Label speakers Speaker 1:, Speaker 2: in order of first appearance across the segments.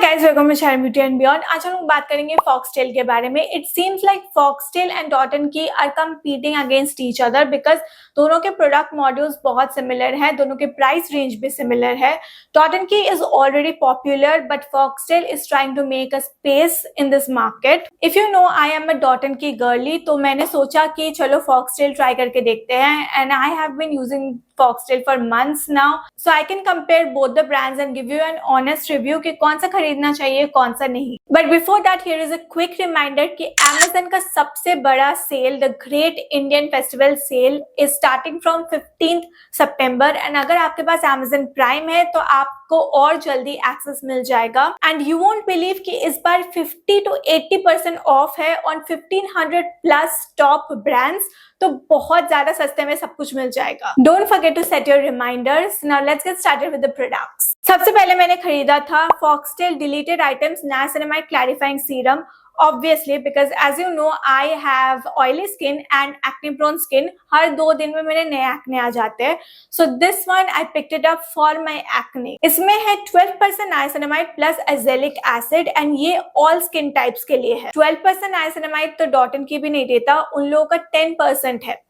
Speaker 1: Guys, welcome to channel beauty and beyond. आज हम लोग बात करेंगे फॉक्सटेल के बारे में। It seems like Foxtale and Dot and Key are competing against each other because दोनों के प्रोडक्ट मॉड्यूल्स बहुत सिमिलर हैं, दोनों के प्राइस रेंज भी सिमिलर है। Dot and Key is already popular but Foxtale is trying to make a space in this market. If you know I am a Dot and की girly, तो मैंने सोचा कि चलो फॉक्सटेल ट्राई करके देखते हैं and I have been using Foxtail for months now, so I can compare both the brands and give you an honest review कि कौन सा खरीदना चाहिए कौन सा नहीं। But before that, here is a quick reminder कि Amazon का सबसे बड़ा cell, the Great Indian Festival Sale, is starting from 15th September and अगर आपके पास Amazon Prime है तो आपको और जल्दी एक्सेस मिल जाएगा। एंड यू वोंट बिलीव कि इस बार 50 to 80% ऑफ है ऑन 1500 प्लस टॉप ब्रांड्स, तो बहुत ज्यादा सस्ते में सब कुछ मिल जाएगा। Don't forget to set your reminders. Now let's get started with the products. सबसे पहले मैंने खरीदा था Foxtail deleted items niacinamide clarifying serum, obviously because as you know I have oily skin and acne prone skin। हर 2 दिन में मेरे नए acne आ जाते हैं, so this one I picked it up for my acne। इसमें है 12% niacinamide plus azelaic acid and ये all skin types के लिए है। 12% niacinamide तो डॉट एंड की भी नहीं देता, उन लोगों का 10% है।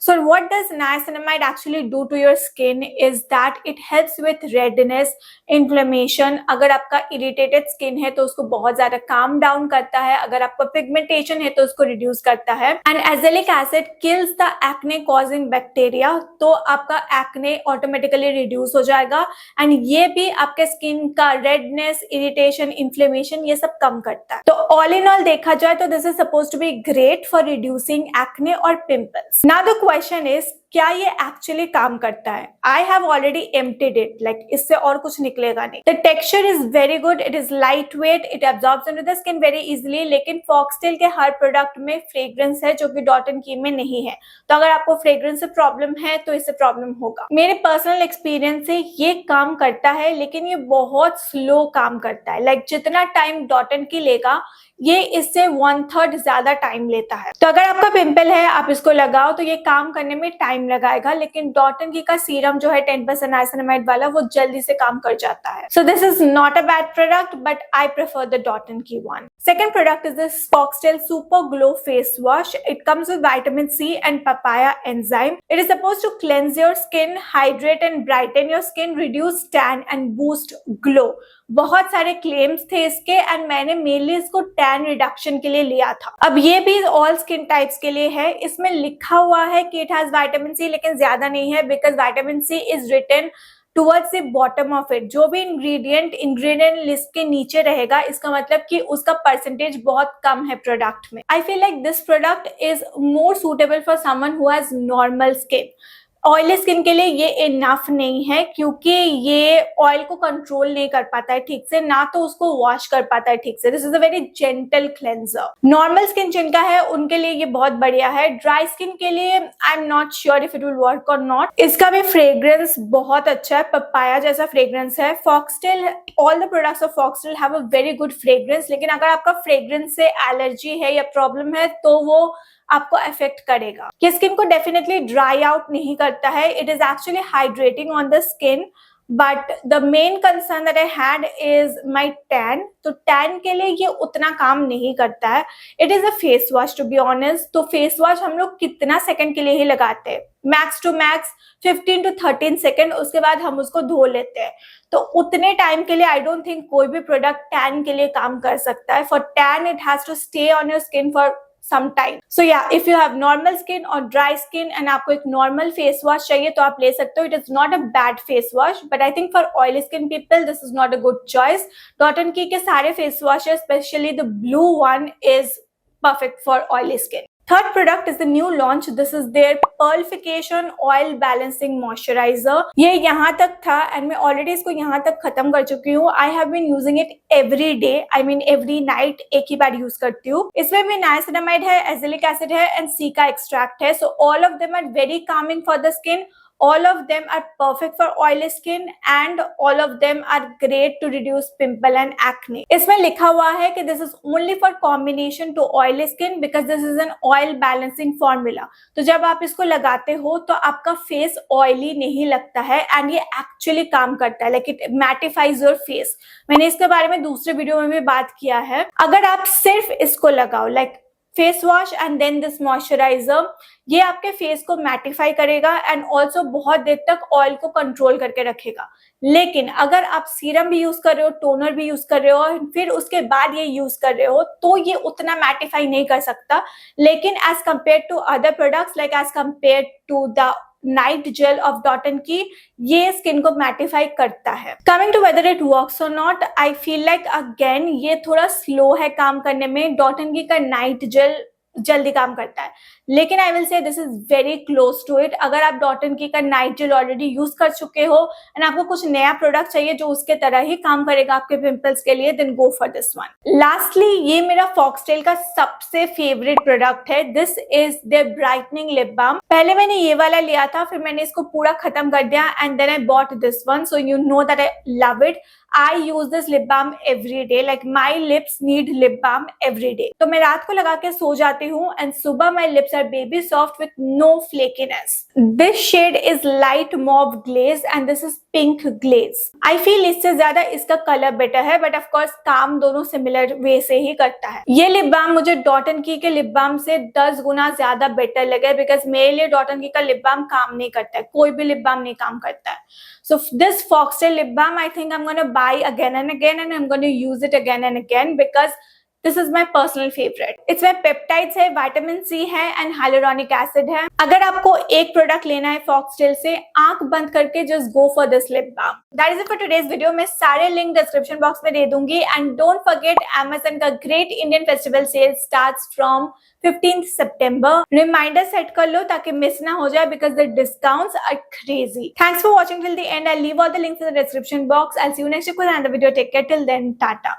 Speaker 1: So what does niacinamide actually do to your skin is that it helps with redness, inflammation। अगर आपका irritated skin है तो उसको बहुत ज्यादा calm down करता है, अगर आपका pigmentation है तो उसको reduce करता है। And azelaic acid kills the acne causing bacteria, तो आपका acne automatically reduce हो जाएगा and ये भी आपके skin का redness, irritation, inflammation ये सब कम करता है। तो all in all देखा जाए तो this is supposed to be great for reducing acne और pimples। Now the question is, क्या ये एक्चुअली काम करता है? I have already emptied it, like इससे और कुछ निकलेगा नहीं। The texture is very good, it is light weight, it absorbs into the skin very easily. लेकिन फॉक्सटेल के हर प्रोडक्ट में फ्रेग्रेंस है जो कि डॉट एंड की में नहीं है, तो अगर आपको फ्रेग्रेंस से प्रॉब्लम है तो इससे प्रॉब्लम होगा। मेरे पर्सनल एक्सपीरियंस से ये काम करता है लेकिन ये बहुत स्लो काम करता है। लाइक जितना टाइम डॉट एंड की लेगा ये इससे 1/3 ज्यादा टाइम लेता है। तो अगर आपका पिंपल है आप इसको लगाओ तो ये काम करने में टाइम लगाएगा, लेकिन डॉट एंड की का सीरम जो है 10% नाइसिनामाइड वाला वो जल्दी से काम कर जाता है। So this is not a bad product but I prefer the dot and की one. Second product is this Foxtail Super Glow Face Wash. It comes with vitamin C and papaya enzyme. It is supposed to cleanse your skin, hydrate and brighten your skin, reduce tan and boost glow। बहुत सारे claims थे इसके and मैंने mainly इसको tan reduction के लिए लिया था। अब ये भी ऑल स्किन टाइप्स के लिए है। इसमें लिखा हुआ है कि इट हैज विटामिन सी, लेकिन ज्यादा नहीं है because vitamin C is written towards the bottom of it. जो भी इंग्रेडिएंट लिस्ट के नीचे रहेगा इसका मतलब कि उसका परसेंटेज बहुत कम है प्रोडक्ट में। आई feel like this product is more suitable for someone who has normal skin. Oily skin के लिए ये इनफ नहीं है क्योंकि ये ऑयल को कंट्रोल नहीं कर पाता है ठीक से, ना तो उसको वॉश कर पाता है ठीक से। This is a very gentle cleanser. Normal skin जिनका है उनके लिए ये बहुत बढ़िया है। ड्राई स्किन के लिए I am not sure if it will work और नॉट। इसका भी फ्रेग्रेंस बहुत अच्छा है, पपाया जैसा फ्रेग्रेंस है। Foxtail, all the products of foxtail have a very good fragrance, लेकिन अगर आपका फ्रेग्रेंस से एलर्जी है या प्रॉब्लम है तो वो आपको अफेक्ट करेगा। ये स्किन को डेफिनेटली ड्राई आउट नहीं करता है, it is actually hydrating on the skin, but the main concern that I had is my tan. तो टैन के लिए ये उतना काम नहीं करता है। It is a face wash to be honest. तो फेस वॉश हम लोग कितना सेकंड के लिए ही लगाते हैं, max to max 15 to 13 second, उसके बाद हम उसको धो लेते हैं। तो उतने टाइम के लिए आई डोंट थिंक कोई भी प्रोडक्ट टैन के लिए काम कर सकता है। For tan it has to stay on your skin for some time। So yeah, if you have normal skin or dry skin and आपको एक normal face wash चाहिए तो आप ले सकते हो। It is not a bad face wash, but I think for oily skin people this is not a good choice। Dot and Key के सारे face washes, especially the blue one, is perfect for oily skin। Third product is the new launch. This is their Pearlification Oil Balancing Moisturizer। ये यहाँ तक था and मैं already इसको यहाँ तक खत्म कर चुकी हूँ। I have been using it every day, I mean every night एक ही बार यूज करती हूँ। इसमें भी नाइसिनामाइड है, एजिलिक एसिड है एंड सी का एक्सट्रैक्ट है। So all of them are very calming for the skin. all of them are perfect for oily skin and all of them are great to reduce pimple and acne. इसमें लिखा हुआ है कि this is only for combination to oily skin because this is an oil balancing formula. तो जब आप इसको लगाते हो तो आपका फेस ऑयली नहीं लगता है एंड ये एक्चुअली काम करता है, लाइक इट मैटिफाइज योर फेस. मैंने इसके बारे में दूसरे वीडियो में भी बात किया है. अगर आप सिर्फ इसको लगाओ like face wash and then this moisturiser, ये आपके फेस को मैटिफाई करेगा एंड ऑल्सो बहुत देर तक ऑयल को कंट्रोल करके रखेगा. लेकिन अगर आप सीरम भी यूज कर रहे हो, टोनर भी यूज कर रहे हो और फिर उसके बाद ये यूज कर रहे हो तो ये उतना मैटिफाई नहीं कर सकता. लेकिन as compare to other products like as compare to the night gel of डॉटन की, ये स्किन को मैटिफाई करता है. Coming to whether it works और not, I feel like again ये थोड़ा स्लो है काम करने में. डॉटन की का नाइट जेल जल्दी काम करता है, लेकिन I will say this is very close to it. अगर आप डॉटन की का नाइट जेल ऑलरेडी यूज कर चुके हो एंड आपको कुछ नया प्रोडक्ट चाहिए जो उसके तरह ही काम करेगा आपके पिंपल्स के लिए, then go for this one. Lastly ये मेरा फॉक्सटेल का सबसे फेवरेट प्रोडक्ट है. This is the brightening lip balm. पहले मैंने ये वाला लिया था, फिर मैंने इसको पूरा खत्म कर दिया and then I bought this one. So you know that I love it. I use this lip balm every day. Like my lips need lip balm every day. तो मैं रात को लगा के सो जाती हूँ and सुबह my lips are baby soft with no flakiness. This shade is light mauve glaze and this is pink glaze. I feel इससे ज्यादा इसका कलर बेटर है, but of course काम दोनों सिमिलर वे से ही करता है. ये लिप बाम मुझे डॉटन की के लिप बाम से 10 गुना ज्यादा बेटर लगे बिकॉज मेरे लिए डॉटन की का लिप बाम काम नहीं करता है. कोई भी लिप बाम नहीं काम करता है. So this Foxtail lip balm, I think I'm going to buy again and again and I'm going to use it again and again because this is my personal favorite. इसमें peptides है, vitamin C है and hyaluronic acid है. अगर आपको एक product लेना है foxtail से, आंख बंद करके just go for this lip balm. That is it for today's video. मैं सारे लिंक डिस्क्रिप्शन बॉक्स में दे दूंगी एंड डोंट फॉरगेट Amazon का great Indian festival sale starts from 15th September. Reminder set कर लो ताकि मिस ना हो जाए because the discounts are crazy. Thanks for watching till the end. I'll leave all the links in the description box. I'll see you next week with another video. Take care till then. Tata.